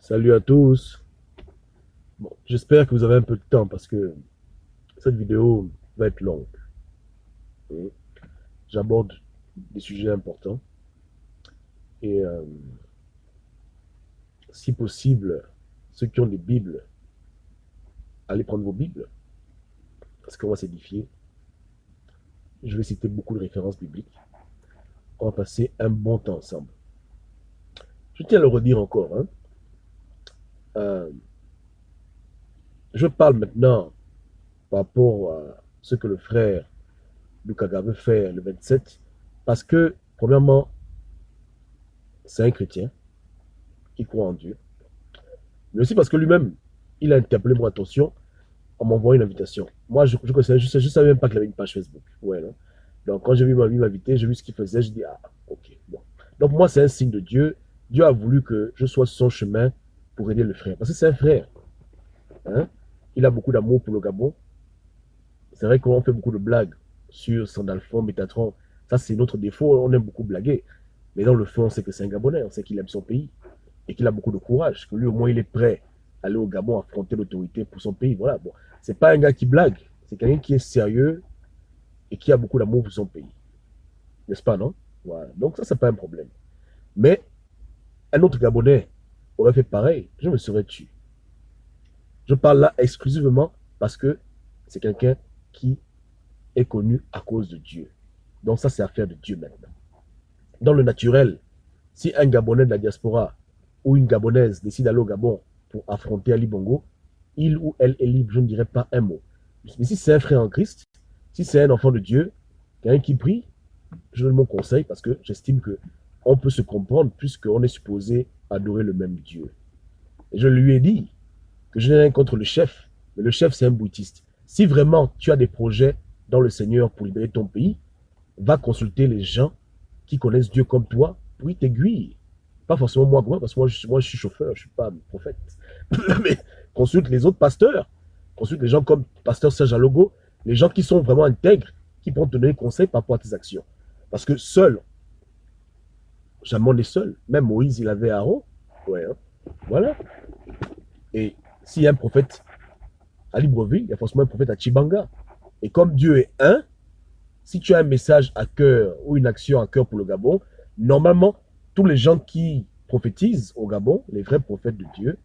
Salut à tous. Bon, j'espère que vous avez un peu de temps parce que cette vidéo va être longue. Et j'aborde des sujets importants et si possible, ceux qui ont des Bibles, allez prendre vos Bibles parce qu'on va s'édifier. Je vais citer beaucoup de références bibliques. On va passer un bon temps ensemble. Je tiens à le redire encore. Euh, je parle maintenant par rapport à ce que le frère Lukaga veut faire le 27 parce que, premièrement, c'est un chrétien qui croit en Dieu, mais aussi parce que lui-même, il a interpellé mon attention en m'envoyant une invitation. Moi, je savais même pas qu'il avait une page Facebook. Ouais, non? Donc, quand j'ai vu m'inviter, j'ai vu ce qu'il faisait, je dis, ah, ok, bon. Donc, moi, c'est un signe de Dieu. Dieu a voulu que je sois sur son chemin pour aider le frère. Parce que c'est un frère. Hein? Il a beaucoup d'amour pour le Gabon. C'est vrai qu'on fait beaucoup de blagues sur Sandalphon, Métatron. Ça, c'est notre défaut. On aime beaucoup blaguer. Mais dans le fond, on sait que c'est un Gabonais. On sait qu'il aime son pays et qu'il a beaucoup de courage. Que lui, au moins, il est prêt à aller au Gabon affronter l'autorité pour son pays. Voilà. Bon, c'est pas un gars qui blague. C'est quelqu'un qui est sérieux et qui a beaucoup d'amour pour son pays. N'est-ce pas, non? Voilà. Donc, ça, c'est pas un problème. Mais un autre Gabonais aurait fait pareil. Je me serais tué. Je parle là exclusivement parce que c'est quelqu'un qui est connu à cause de Dieu. Donc, ça, c'est affaire de Dieu maintenant. Dans le naturel, si un Gabonais de la diaspora ou une Gabonaise décide d'aller au Gabon pour affronter Ali Bongo, il ou elle est libre, je ne dirais pas un mot. Mais si c'est un frère en Christ, si c'est un enfant de Dieu, quelqu'un qui prie, je donne mon conseil parce que j'estime que on peut se comprendre puisqu'on est supposé adorer le même Dieu. Et je lui ai dit que je n'ai rien contre le chef, mais le chef c'est un boutiste. Si vraiment tu as des projets dans le Seigneur pour libérer ton pays, va consulter les gens qui connaissent Dieu comme toi pour y t'aiguiller. Pas forcément moi, parce que moi, je suis chauffeur, je ne suis pas prophète. Mais consulte les autres pasteurs. Consulte les gens comme pasteur Serge Alogo, les gens qui sont vraiment intègres, qui pourront te donner conseil par rapport à tes actions. Parce que seul, jamais on est seul. Même Moïse, il avait Aaron. Ouais, hein. Voilà. Et s'il y a un prophète à Libreville, il y a forcément un prophète à Chibanga. Et comme Dieu est un, si tu as un message à cœur ou une action à cœur pour le Gabon, normalement, tous les gens qui prophétisent au Gabon, les vrais prophètes de Dieu,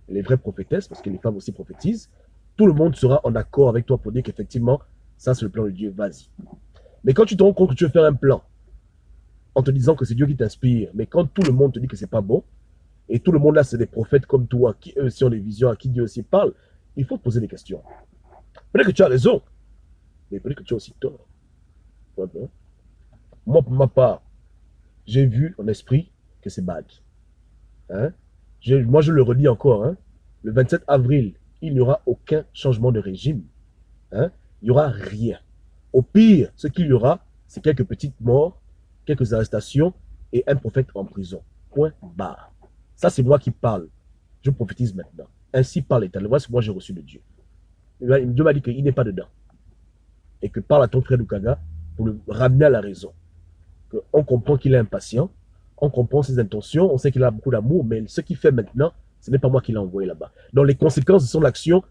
les vraies prophétesses, parce que les femmes aussi prophétisent, tout le monde sera en accord avec toi pour dire qu'effectivement, ça c'est le plan de Dieu, vas-y. Mais quand tu te rends compte que tu veux faire un plan, en te disant que c'est Dieu qui t'inspire, mais quand tout le monde te dit que c'est pas bon, et tout le monde là c'est des prophètes comme toi, qui eux aussi ont des visions, à qui Dieu aussi parle, il faut te poser des questions. Peut-être que tu as raison, mais peut-être que tu as aussi tort. Ouais, ben. Moi, pour ma part, j'ai vu en esprit que c'est bad. Hein? Moi, je le redis encore. Hein? Le 27 avril, il n'y aura aucun changement de régime. Hein? Il n'y aura rien. Au pire, ce qu'il y aura, c'est quelques petites morts, quelques arrestations et un prophète en prison. Point barre. Ça, c'est moi qui parle. Je prophétise maintenant. Ainsi parle l'Éternel. Voilà ce que moi j'ai reçu de Dieu. Dieu m'a dit qu'il n'est pas dedans. Et que parle à ton frère Lukaga pour le ramener à la raison. On comprend qu'il est impatient, on comprend ses intentions, on sait qu'il a beaucoup d'amour, mais ce qu'il fait maintenant, ce n'est pas moi qui l'ai envoyé là-bas. Donc les conséquences de son action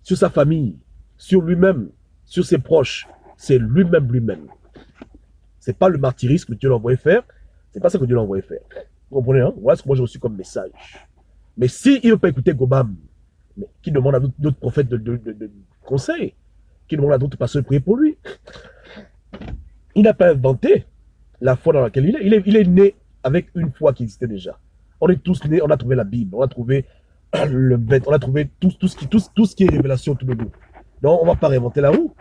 sur sa famille, sur lui-même, sur ses proches, c'est lui-même. C'est pas le martyrisme que Dieu l'a envoyé faire, c'est pas ça que Dieu l'a envoyé faire. Vous comprenez, hein? Voilà ce que moi j'ai reçu comme message. Mais s'il ne veut pas écouter Gobam, mais qui demande à d'autres prophètes de conseil, qui demande à d'autres pasteurs de prier pour lui, il n'a pas inventé la foi dans laquelle il est né avec une foi qui existait déjà. On est tous nés, on a trouvé la Bible, on a trouvé le bête, on a trouvé tout ce qui est révélation tout de nous. Donc, on ne va pas réinventer la roue.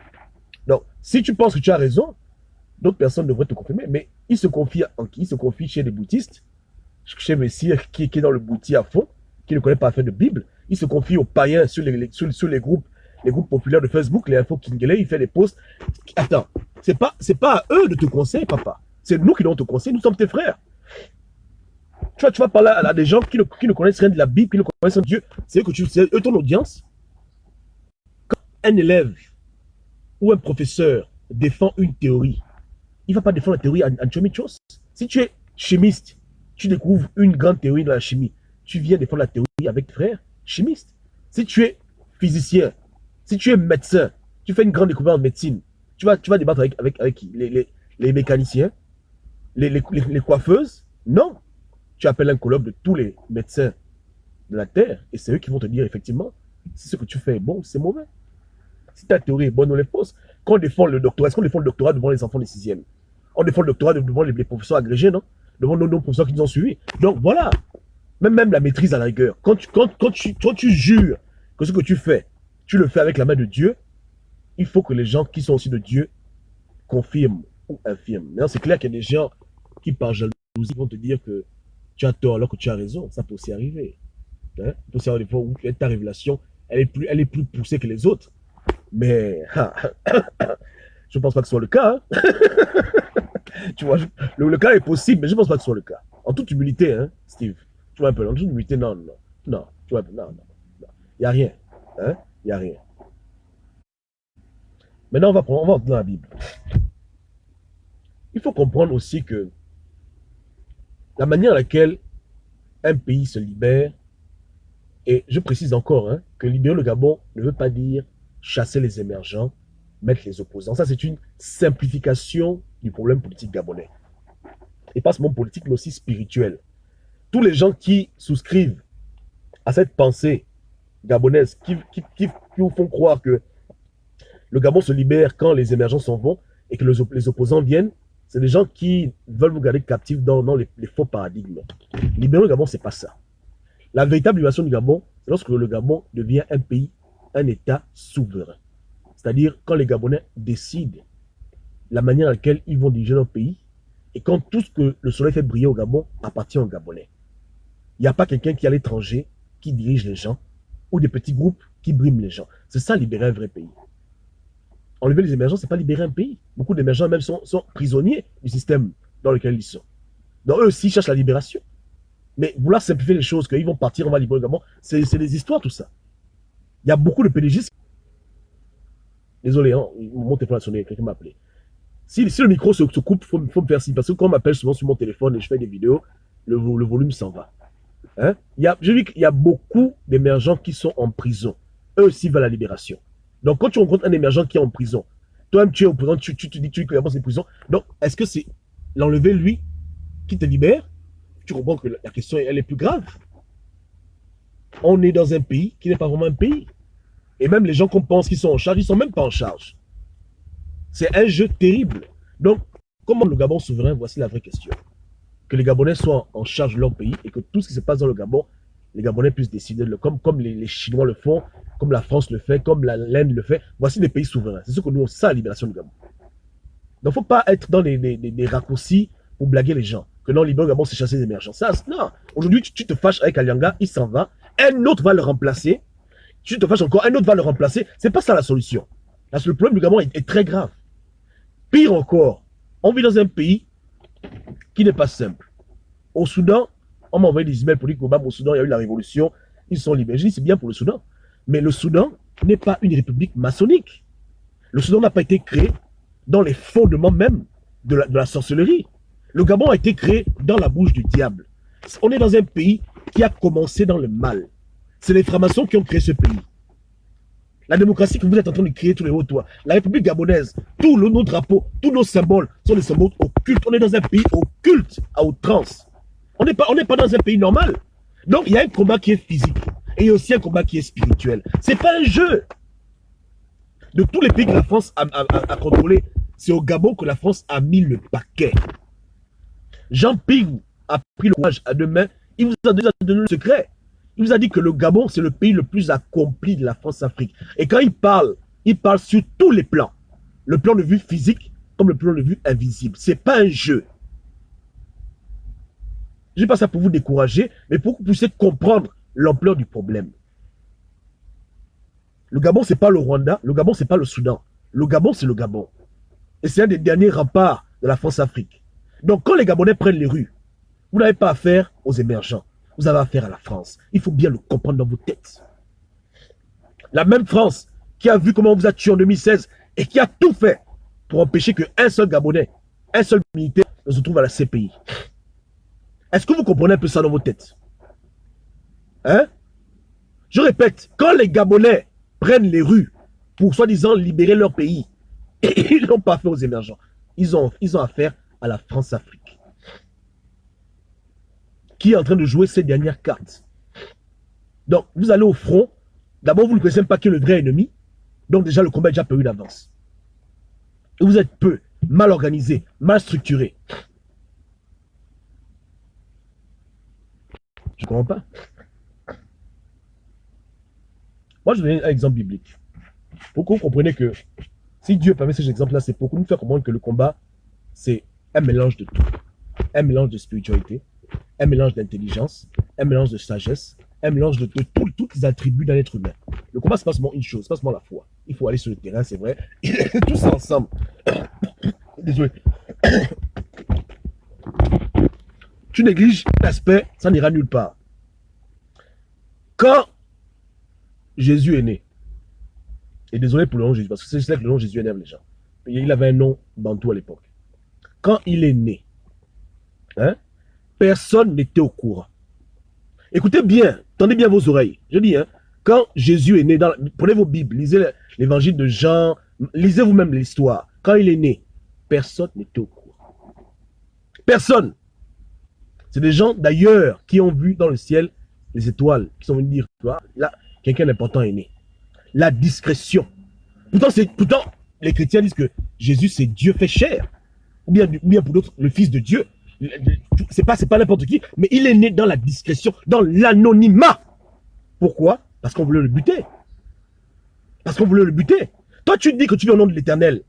Donc, si tu penses que tu as raison, d'autres personnes devraient te confirmer. Mais il se confie en qui? Il se confie chez les bouddhistes, chez Messire qui est dans le bouti à fond, qui ne connaît pas la fin de Bible. Il se confie aux païens sur les groupes populaires de Facebook, les infos Kingele, il fait des posts. Attends, c'est pas à eux de te conseiller, papa. C'est nous qui devons te conseiller, nous sommes tes frères. Tu vas parler à des gens qui ne connaissent rien de la Bible, qui ne connaissent rien de Dieu. C'est eux ton audience. Quand un élève ou un professeur défend une théorie, il ne va pas défendre la théorie en chimichos. Si tu es chimiste, tu découvres une grande théorie de la chimie. tu viens défendre la théorie avec tes frères chimistes. Si tu es physicien, si tu es médecin, tu fais une grande découverte en médecine, tu vas débattre avec qui les mécaniciens, les coiffeuses? Non. Tu appelles un colloque de tous les médecins de la Terre et c'est eux qui vont te dire effectivement si ce que tu fais est bon ou c'est mauvais. Si ta théorie est bonne ou elle est fausse. Quand on défend le doctorat, est-ce qu'on défend le doctorat devant les enfants des sixièmes? On défend le doctorat devant les professeurs agrégés, non? Devant nos professeurs qui nous ont suivis. Donc voilà. Même la maîtrise à la rigueur. Quand tu jures que ce que tu fais, tu le fais avec la main de Dieu, il faut que les gens qui sont aussi de Dieu confirment ou infirment. Maintenant, c'est clair qu'il y a des gens qui, par jalousie, vont te dire que tu as tort alors que tu as raison. Ça peut aussi arriver. Hein? Il peut aussi avoir des fois où ta révélation, elle est plus poussée que les autres. Mais je ne pense pas que ce soit le cas. Hein? Tu vois, le cas est possible, mais je ne pense pas que ce soit le cas. En toute humilité, hein, Steve. Tu vois un peu, en toute humilité, non. Tu vois un peu, non. Il n'y a rien. Hein? Il n'y a rien. Maintenant, on va dans la Bible. Il faut comprendre aussi que la manière à laquelle un pays se libère, et je précise encore hein, que libérer le Gabon ne veut pas dire chasser les émergents, mettre les opposants. Ça, c'est une simplification du problème politique gabonais. Et pas seulement politique, mais aussi spirituel. Tous les gens qui souscrivent à cette pensée gabonaise, qui vous font croire que le Gabon se libère quand les émergents s'en vont et que les opposants viennent, c'est des gens qui veulent vous garder captifs dans les faux paradigmes. Libérer le Gabon, c'est pas ça. La véritable libération du Gabon, c'est lorsque le Gabon devient un pays, un État souverain. C'est-à-dire quand les Gabonais décident la manière à laquelle ils vont diriger leur pays et quand tout ce que le soleil fait briller au Gabon appartient aux Gabonais. Il n'y a pas quelqu'un qui est à l'étranger qui dirige les gens ou des petits groupes qui briment les gens. C'est ça libérer un vrai pays. Enlever les émergents, ce n'est pas libérer un pays. Beaucoup d'émergents même sont prisonniers du système dans lequel ils sont. Donc eux aussi cherchent la libération. Mais vouloir simplifier les choses, qu'ils vont partir, on va libérer le Gabon, c'est des histoires tout ça. Il y a beaucoup de PDGistes. Désolé, hein, mon téléphone a sonné, quelqu'un m'a appelé. Si le micro se coupe, il faut me faire signe. Parce que quand on m'appelle souvent sur mon téléphone et je fais des vidéos, le volume s'en va. Hein? Je dis qu'il y a beaucoup d'émergents qui sont en prison. Eux aussi veulent la libération. Donc, quand tu rencontres un émergent qui est en prison, toi-même tu es au prison, tu dis que la c'est prison. Donc, est-ce que c'est l'enlever lui qui te libère? Tu comprends que la question elle est plus grave. On est dans un pays qui n'est pas vraiment un pays. Et même les gens qu'on pense qu'ils sont en charge, ils ne sont même pas en charge. C'est un jeu terrible. Donc, comment le Gabon souverain? Voici la vraie question. Que les Gabonais soient en charge de leur pays et que tout ce qui se passe dans le Gabon, les Gabonais puissent décider, comme les Chinois le font, comme la France le fait, comme l'Inde le fait. Voici des pays souverains. C'est ce que nous, c'est la libération du Gabon. Donc, il ne faut pas être dans des raccourcis pour blaguer les gens. Que non, libérer le Gabon, c'est chasser les émergents. Ça, non. Aujourd'hui, tu te fâches avec Alianga, il s'en va. Un autre va le remplacer. Tu te fâches encore, un autre va le remplacer. C'est pas ça la solution. Là, le problème du Gabon est très grave. Pire encore, on vit dans un pays qui n'est pas simple. Au Soudan, on m'a envoyé des emails pour dire qu'au Soudan, il y a eu la révolution, ils sont libérés. Je dis c'est bien pour le Soudan. Mais le Soudan n'est pas une république maçonnique. Le Soudan n'a pas été créé dans les fondements même de la sorcellerie. Le Gabon a été créé dans la bouche du diable. On est dans un pays qui a commencé dans le mal. C'est les francs-maçons qui ont créé ce pays. La démocratie que vous êtes en train de créer tous les hauts toits, la République gabonaise, tous nos drapeaux, tous nos symboles sont des symboles occultes. On est dans un pays occulte à outrance. On n'est pas dans un pays normal. Donc il y a un combat qui est physique et il y a aussi un combat qui est spirituel. C'est pas un jeu. De tous les pays que la France a contrôlé, c'est au Gabon que la France a mis le paquet. Jean Ping a pris le courage à deux mains. Il vous a déjà donné le secret. Il vous a dit que le Gabon, c'est le pays le plus accompli de la France-Afrique. Et quand il parle sur tous les plans. Le plan de vue physique comme le plan de vue invisible. Ce n'est pas un jeu. Je ne dis pas ça pour vous décourager, mais pour que vous puissiez comprendre l'ampleur du problème. Le Gabon, ce n'est pas le Rwanda. Le Gabon, ce n'est pas le Soudan. Le Gabon, c'est le Gabon. Et c'est un des derniers remparts de la France-Afrique. Donc, quand les Gabonais prennent les rues, vous n'avez pas affaire aux émergents. Vous avez affaire à la France. Il faut bien le comprendre dans vos têtes. La même France qui a vu comment on vous a tué en 2016 et qui a tout fait pour empêcher qu'un seul Gabonais, un seul militaire ne se trouve à la CPI. Est-ce que vous comprenez un peu ça dans vos têtes? Hein? Je répète, quand les Gabonais prennent les rues pour soi-disant libérer leur pays, ils ne l'ont pas fait aux émergents. Ils ont affaire à la France-Afrique, qui est en train de jouer ces dernières cartes. Donc, vous allez au front. D'abord, vous ne connaissez même pas qui est le vrai ennemi. Donc, déjà, le combat est déjà perdu d'avance. Et vous êtes peu, mal organisé, mal structuré. Je ne comprends pas. Moi, je vais donner un exemple biblique. Pour que vous compreniez que si Dieu permet ces exemples-là, c'est pour nous faire comprendre que le combat, c'est un mélange de tout. Un mélange de spiritualité, un mélange d'intelligence, un mélange de sagesse, un mélange de tous les attributs d'un être humain. Le combat, c'est pas seulement une chose, c'est pas seulement la foi. Il faut aller sur le terrain, c'est vrai. Tout ça ensemble. Désolé. Tu négliges l'aspect, ça n'ira nulle part. Quand Jésus est né, et désolé pour le nom Jésus, parce que c'est que le nom Jésus énerve les gens. Il avait un nom bantou à l'époque. Quand il est né, hein, personne n'était au courant. Écoutez bien, tendez bien vos oreilles. Je dis, hein, quand Jésus est né, prenez vos Bibles, lisez l'évangile de Jean, lisez vous-même l'histoire. Quand il est né, personne n'était au courant. Personne. C'est des gens d'ailleurs qui ont vu dans le ciel les étoiles, qui sont venus dire, là, quelqu'un d'important est né. La discrétion. Pourtant, les chrétiens disent que Jésus, c'est Dieu fait chair. Ou bien pour d'autres, le Fils de Dieu. C'est pas n'importe qui, mais il est né dans la discrétion, dans l'anonymat. Pourquoi? Parce qu'on voulait le buter. Parce qu'on voulait le buter. Toi, tu dis que tu viens au nom de l'Éternel.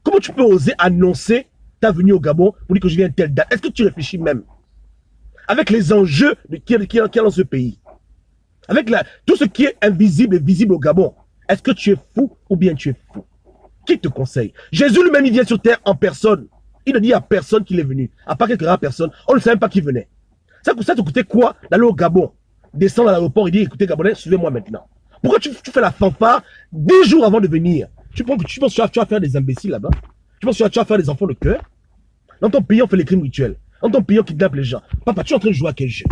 Comment tu peux oser annoncer ta venue au Gabon pour dire que je viens à telle date? Est-ce que tu réfléchis même? Avec les enjeux qu'il y a dans ce pays. Avec tout ce qui est invisible et visible au Gabon. Est-ce que tu es fou ou bien tu es fou? Qui te conseille? Jésus lui-même, il vient sur terre en personne. Il ne dit à personne qu'il est venu. À part quelques rares personnes. On ne sait même pas qui venait. Ça te coûtait quoi d'aller au Gabon? Descendre à l'aéroport et dire, écoutez Gabonais, suivez-moi maintenant. Pourquoi tu fais la fanfare 10 jours avant de venir? Tu penses que tu vas faire des imbéciles là-bas? Tu penses que tu vas faire des enfants de cœur? Dans ton pays, on fait les crimes rituels. Dans ton pays, on kidnappe les gens. Papa, tu es en train de jouer à quel jeu?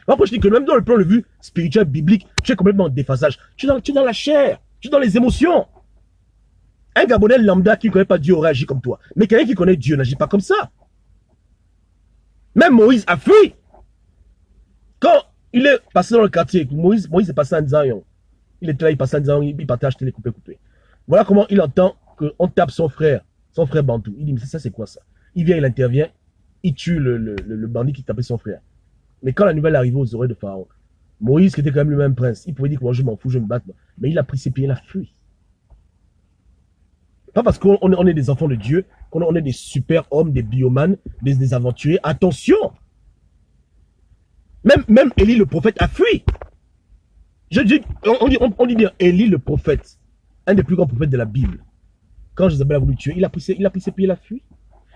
Après, je dis que même dans le plan de vue spirituel, biblique, tu es complètement en déphasage. Tu es dans la chair, tu es dans les émotions. Un Gabonais lambda qui ne connaît pas Dieu aurait agi comme toi. Mais quelqu'un qui connaît Dieu n'agit pas comme ça. Même Moïse a fui. Quand il est passé dans le quartier, Moïse est passé en Zayon. Il était là, il passait en Zayon, il partait acheter les coupés. Voilà comment il entend qu'on tape son frère Bantou. Il dit, mais ça c'est quoi ça? Il vient, il intervient, il tue le bandit qui tapait son frère. Mais quand la nouvelle est arrivée aux oreilles de Pharaon, Moïse, qui était quand même le même prince, il pouvait dire que moi je m'en fous, je me batte. Mais il a pris ses pieds, il a fui. Pas parce qu'on est des enfants de Dieu, qu'on est des super hommes, des biomanes, des aventuriers. Attention! Même Élie le prophète a fui. On dit bien Élie le prophète, un des plus grands prophètes de la Bible. Quand Jézabel a voulu le tuer, il a pris ses pieds, il a fui.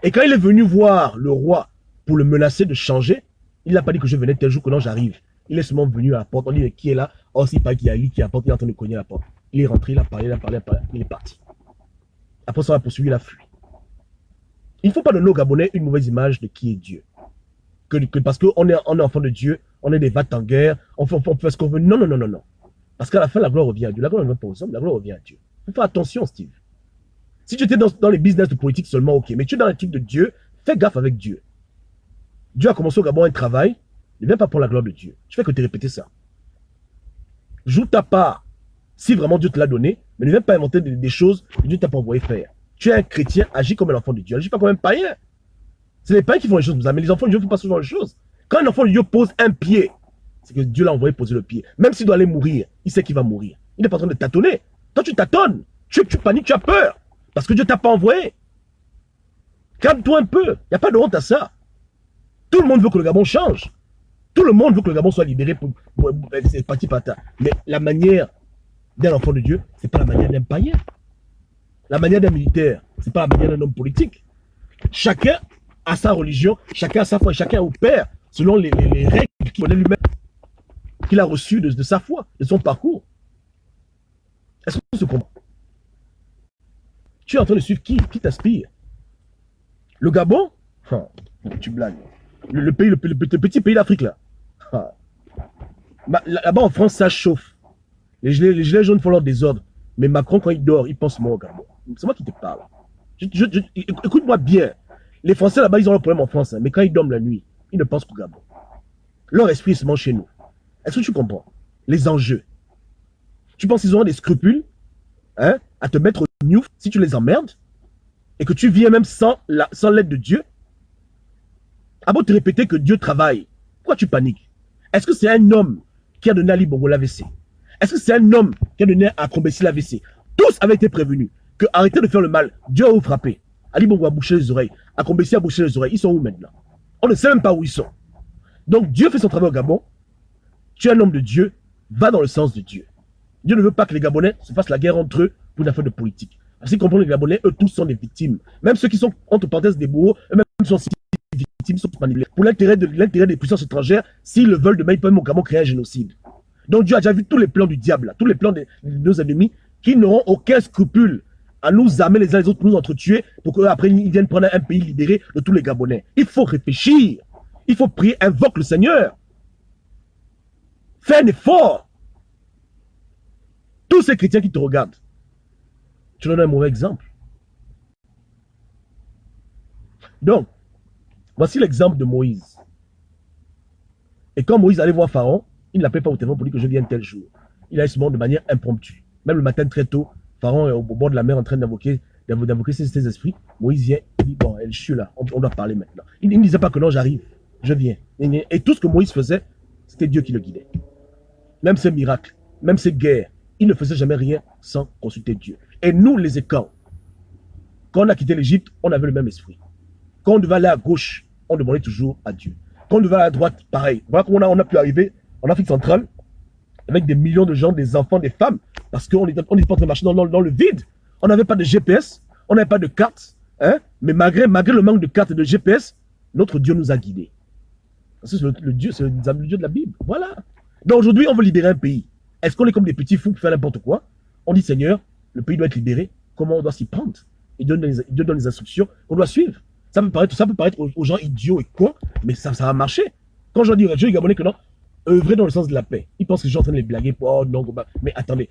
Et quand il est venu voir le roi pour le menacer de changer, il n'a pas dit que je venais tel jour que non, j'arrive. Il est seulement venu à la porte. On dit qui est là? Oh, c'est pas qui a Élie qui est à la porte, il est en train de cogner à la porte. Il est rentré, il a parlé, il est parti. Après ça, on a poursuivi, il a fui. Il ne faut pas donner aux Gabonais une mauvaise image de qui est Dieu. Parce qu'on est enfant de Dieu, on est des vates en guerre, on fait ce qu'on veut. Non. Parce qu'à la fin, la gloire revient à Dieu. La gloire ne revient pas aux hommes, la gloire revient à Dieu. Il faut faire attention, Steve. Si tu étais dans les business de politique seulement, ok. Mais tu es dans l'éthique de Dieu, fais gaffe avec Dieu. Dieu a commencé au Gabon un travail, ne viens pas pour la gloire de Dieu. Tu fais que te répéter ça. Joue ta part, si vraiment Dieu te l'a donné, mais ne viens pas inventer des choses que Dieu t'a pas envoyé faire. Tu es un chrétien, agis comme un enfant de Dieu, agis pas comme un païen. C'est les païens qui font les choses comme ça, mais les enfants de Dieu ne font pas ce genre de choses. Quand un enfant de Dieu pose un pied, c'est que Dieu l'a envoyé poser le pied. Même s'il doit aller mourir, il sait qu'il va mourir. Il n'est pas en train de tâtonner. Toi, tu tâtonnes, tu paniques, tu as peur, parce que Dieu ne t'a pas envoyé. Calme-toi un peu, il n'y a pas de honte à ça. Tout le monde veut que le Gabon change. Tout le monde veut que le Gabon soit libéré pour c'est parti pata. Mais la manière d'un enfant de Dieu, ce n'est pas la manière d'un païen. La manière d'un militaire, ce n'est pas la manière d'un homme politique. Chacun a sa religion, chacun a sa foi, chacun opère selon les règles qu'il connaît lui-même, qu'il a reçues de sa foi, de son parcours. Est-ce que tu comprends? Tu es en train de suivre qui t'aspire? Le Gabon? Tu blagues. Le petit pays d'Afrique là. Là-bas en France, ça chauffe. Les gilets jaunes font leur désordre. Mais Macron, quand il dort, il pense moins au Gabon. C'est moi qui te parle. Écoute-moi bien. Les Français là-bas, ils ont un problème en France. Hein, mais quand ils dorment la nuit, ils ne pensent qu'au Gabon. Leur esprit est seulement chez nous. Est-ce que tu comprends les enjeux? Tu penses qu'ils auront des scrupules, hein, à te mettre au new si tu les emmerdes et que tu viens même sans l'aide de Dieu? À beau te répéter que Dieu travaille, pourquoi tu paniques? Est-ce que c'est un homme qui a donné à Ali Bongo l'AVC? Est-ce que c'est un homme qui a donné à Kombessi l'AVC? Tous avaient été prévenus que arrêtez de faire le mal, Dieu va vous frapper. Ali Bongo a bouché les oreilles, Kombessi a bouché les oreilles. Ils sont où maintenant? On ne sait même pas où ils sont. Donc Dieu fait son travail au Gabon. Tu es un homme de Dieu, va dans le sens de Dieu. Dieu ne veut pas que les Gabonais se fassent la guerre entre eux pour une affaire de politique. Parce qu'ils comprennent que les Gabonais, eux tous sont des victimes. Même ceux qui sont entre parenthèses des bourreaux, eux-mêmes sont victimes, sont manipulés. Pour l'intérêt des puissances étrangères, s'ils le veulent, demain, ils peuvent au Gabon créer un génocide. Donc Dieu a déjà vu tous les plans du diable, là, tous les plans de nos ennemis, qui n'auront aucun scrupule à nous armer les uns les autres, nous entretuer, pour qu'après ils viennent prendre un pays libéré de tous les Gabonais. Il faut réfléchir. Il faut prier, invoque le Seigneur. Fais un effort. Tous ces chrétiens qui te regardent, tu donnes un mauvais exemple. Donc, voici l'exemple de Moïse. Et quand Moïse allait voir Pharaon, il ne l'appelait pas au téléphone pour dire que je viens tel jour. Il allait seulement de manière impromptue. Même le matin très tôt, Pharaon est au bord de la mer en train d'invoquer ses esprits. Moïse vient, il dit, bon, je suis là, on doit parler maintenant. Il ne disait pas que non, j'arrive, je viens. Et tout ce que Moïse faisait, c'était Dieu qui le guidait. Même ses miracles, même ses guerres, il ne faisait jamais rien sans consulter Dieu. Et nous, les écans, quand on a quitté l'Égypte, on avait le même esprit. Quand on devait aller à gauche, on demandait toujours à Dieu. Quand on devait aller à droite, pareil. Voilà comment on a pu arriver en Afrique centrale, avec des millions de gens, des enfants, des femmes, parce qu'on n'était pas en train de marcher dans le vide. On n'avait pas de GPS, on n'avait pas de carte, hein? Mais malgré le manque de carte et de GPS, notre Dieu nous a guidés. C'est le Dieu de la Bible. Voilà. Donc aujourd'hui, on veut libérer un pays. Est-ce qu'on est comme des petits fous pour faire n'importe quoi? On dit, Seigneur, le pays doit être libéré. Comment on doit s'y prendre? Il donne les instructions qu'on doit suivre. Ça peut paraître aux gens idiots et cons, mais ça va marcher. Quand je dis aux Gabonais que non, œuvrer dans le sens de la paix. Ils pensent que je suis en train de les blaguer. Oh non, mais attendez.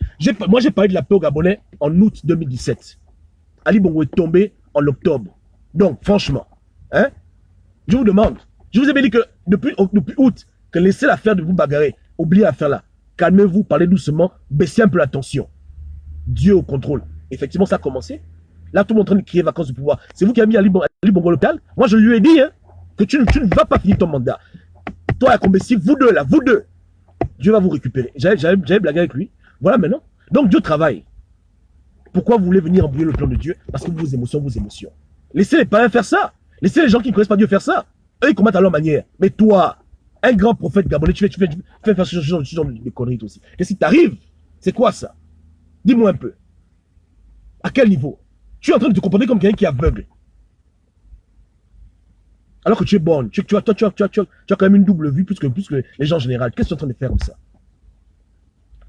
Moi, j'ai parlé de la paix aux Gabonais en août 2017. Ali Bongo est tombé en octobre. Donc, franchement, hein, je vous demande, je vous ai bien dit que depuis août, que laissez l'affaire de vous bagarrer, oubliez l'affaire là. Calmez-vous, parlez doucement, baissez un peu la tension. Dieu au contrôle. Effectivement, ça a commencé. Là, tout le monde est en train de crier vacances de pouvoir. C'est vous qui avez mis Ali Bongo à l'hôpital. Moi, je lui ai dit hein, que tu ne vas pas finir ton mandat. Toi, Kombessi, vous deux là, vous deux. Dieu va vous récupérer. J'avais blagué avec lui. Voilà maintenant. Donc Dieu travaille. Pourquoi vous voulez venir embrouiller le plan de Dieu? Parce que vos émotions. Laissez les païens faire ça. Laissez les gens qui ne connaissent pas Dieu faire ça. Eux, ils combattent à leur manière. Mais toi, un grand prophète gabonais, tu fais faire ce genre de conneries aussi. Qu'est-ce qui t'arrive? C'est quoi ça? Dis-moi un peu. À quel niveau? Tu es en train de te comporter comme quelqu'un qui est aveugle. Alors que tu es bonne. Tu as quand même une double vue plus que les gens en général. Qu'est-ce que tu es en train de faire comme ça?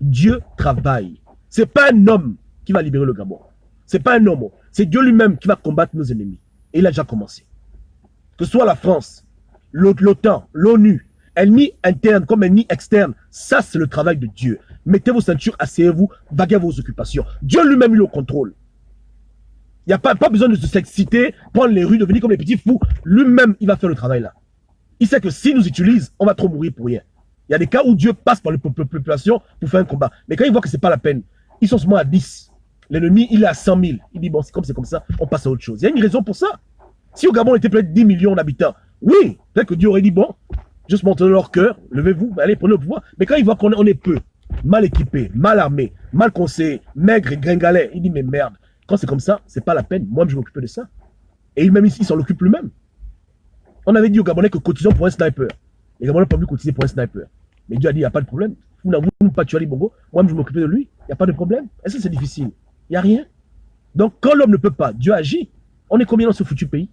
Dieu travaille. Ce n'est pas un homme qui va libérer le Gabon. Ce n'est pas un homme. C'est Dieu lui-même qui va combattre nos ennemis. Et il a déjà commencé. Que ce soit la France, l'OTAN, l'ONU, ennemi interne comme ennemi externe, ça c'est le travail de Dieu. Mettez vos ceintures, asseyez-vous, vaguez vos occupations. Dieu lui-même, il est au contrôle. Il n'y a pas besoin de s'exciter, prendre les rues, devenir comme les petits fous. Lui-même, il va faire le travail là. Il sait que s'il nous utilise, on va trop mourir pour rien. Il y a des cas où Dieu passe par la population pour faire un combat. Mais quand il voit que ce n'est pas la peine, ils sont seulement à 10. L'ennemi, il est à 100 000. Il dit, bon, c'est comme ça, on passe à autre chose. Il y a une raison pour ça. Si au Gabon, on était peut-être 10 millions d'habitants, oui, peut-être que Dieu aurait dit, bon, juste montrer leur cœur, levez-vous, allez, prenez le pouvoir. Mais quand il voit qu'on est peu, mal équipé, mal armé, mal conseillé, maigre et gringalet, il dit, mais merde. Quand c'est comme ça, c'est pas la peine. Moi, je m'occupe de ça. Et même ici, il s'en occupe lui-même. On avait dit aux Gabonais que cotisons pour un sniper. Les Gabonais n'ont pas voulu cotiser pour un sniper. Mais Dieu a dit, il n'y a pas de problème. Vous n'avez pas tué Ali Bongo. Moi, je m'occupe de lui. Il n'y a pas de problème. Est-ce que c'est difficile? Il n'y a rien. Donc, quand l'homme ne peut pas, Dieu agit. On est combien dans ce foutu pays?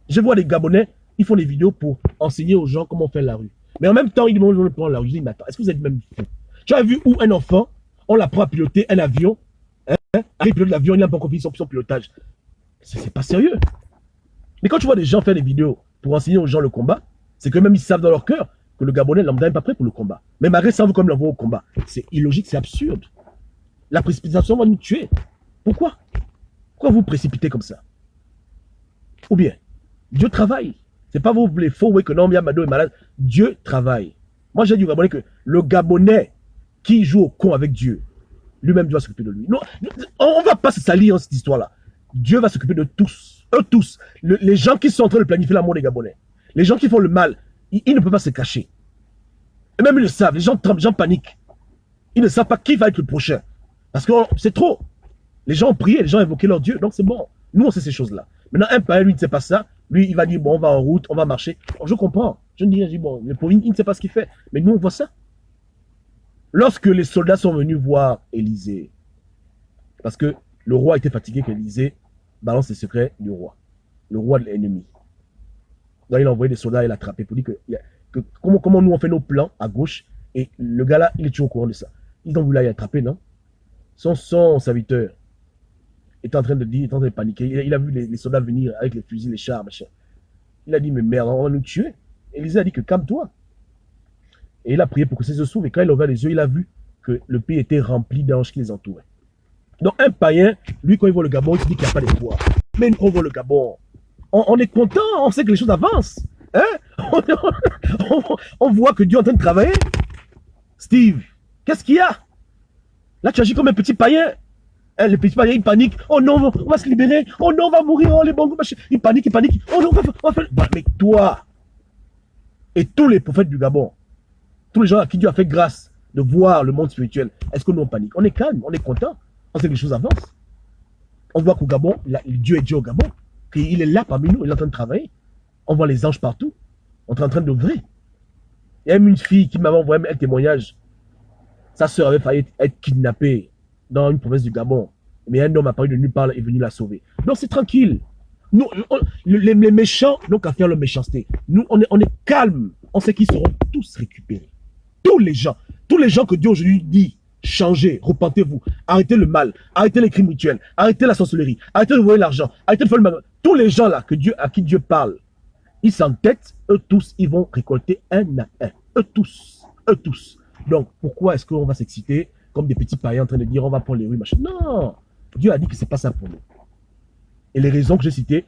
Je vois des Gabonais, ils font des vidéos pour enseigner aux gens comment faire la rue. Mais en même temps, ils demandent de prendre la rue. Je dis, mais attends, est-ce que vous êtes même fou? Tu as vu où un enfant, on l'apprend à piloter un avion? Il pilote l'avion, il n'a pas encore fini son pilotage. C'est pas sérieux. Mais quand tu vois des gens faire des vidéos pour enseigner aux gens le combat, c'est que même ils savent dans leur cœur que le Gabonais lambda n'est pas prêt pour le combat. Mais malgré ça, on veut comme l'envoyer au combat. C'est illogique, c'est absurde. La précipitation va nous tuer. Pourquoi? Pourquoi vous précipitez comme ça? Ou bien, Dieu travaille. C'est pas vous les faux, oui, que non, Mado est malade. Dieu travaille. Moi, j'ai dit au Gabonais que le Gabonais qui joue au con avec Dieu, lui-même doit s'occuper de lui. Non, on ne va pas se salir dans cette histoire-là. Dieu va s'occuper de tous. Eux tous. Les gens qui sont en train de planifier la mort des Gabonais. Les gens qui font le mal, ils ne peuvent pas se cacher. Et même ils le savent. Les gens tremblent, les gens paniquent. Ils ne savent pas qui va être le prochain. Parce que c'est trop. Les gens ont prié, les gens ont invoqué leur Dieu. Donc c'est bon. Nous, on sait ces choses-là. Maintenant, un païen, lui, il ne sait pas ça. Lui, il va dire, bon, on va en route, on va marcher. Alors, je comprends. Je dis, bon, le pauvre, il ne sait pas ce qu'il fait. Mais nous, on voit ça. Lorsque les soldats sont venus voir Élisée, parce que le roi était fatigué qu'Élisée balance les secrets du roi. Le roi de l'ennemi. Donc, il a envoyé des soldats et l'attraper pour dire que comment nous on fait nos plans à gauche. Et le gars là, il est toujours au courant de ça. Ils ont voulu l'attraper, attraper, non? Son serviteur est en train de dire, est en train de paniquer. Il a vu les soldats venir avec les fusils, les chars, machin. Il a dit, mais merde, on va nous tuer. Élisée a dit que calme-toi. Et il a prié pour que ses yeux s'ouvrent. Et quand il a ouvert les yeux, il a vu que le pays était rempli d'anges qui les entouraient. Donc un païen, lui, quand il voit le Gabon, il se dit qu'il n'y a pas d'espoir. Mais nous, quand on voit le Gabon, on est content, on sait que les choses avancent. Hein? On voit que Dieu est en train de travailler. Steve, qu'est-ce qu'il y a? Là, tu agis comme un petit païen. Hein, les petits païens, ils paniquent. Oh non, on va se libérer. Oh non, on va mourir. Oh les bongos, machin. Ils paniquent, ils paniquent. Oh non, on va faire... Bah, mais toi et tous les prophètes du Gabon, tous les gens à qui Dieu a fait grâce de voir le monde spirituel, est-ce que nous on panique? On est calme, on est content. On sait que les choses avancent. On voit qu'au Gabon, Dieu est Dieu au Gabon. Qu'il est là parmi nous, il est en train de travailler. On voit les anges partout. On est en train d'œuvrer. Il y a même une fille qui m'avait envoyé un témoignage. Sa sœur avait failli être kidnappée dans une province du Gabon. Mais un homme apparu de nulle part est venu la sauver. Donc c'est tranquille. Nous, les méchants n'ont qu'à faire leur méchanceté. Nous, on est calme. On sait qu'ils seront tous récupérés. Tous les gens que Dieu aujourd'hui dit, changez, repentez-vous, arrêtez le mal, arrêtez les crimes rituels, arrêtez la sorcellerie, arrêtez de voler l'argent, arrêtez de faire le mal. Tous les gens là à qui Dieu parle, ils s'entêtent, eux tous, ils vont récolter un à un. Eux tous. Donc, pourquoi est-ce qu'on va s'exciter comme des petits païens en train de dire on va prendre les rues, machin? Non! Dieu a dit que c'est pas ça pour nous. Et les raisons que j'ai citées,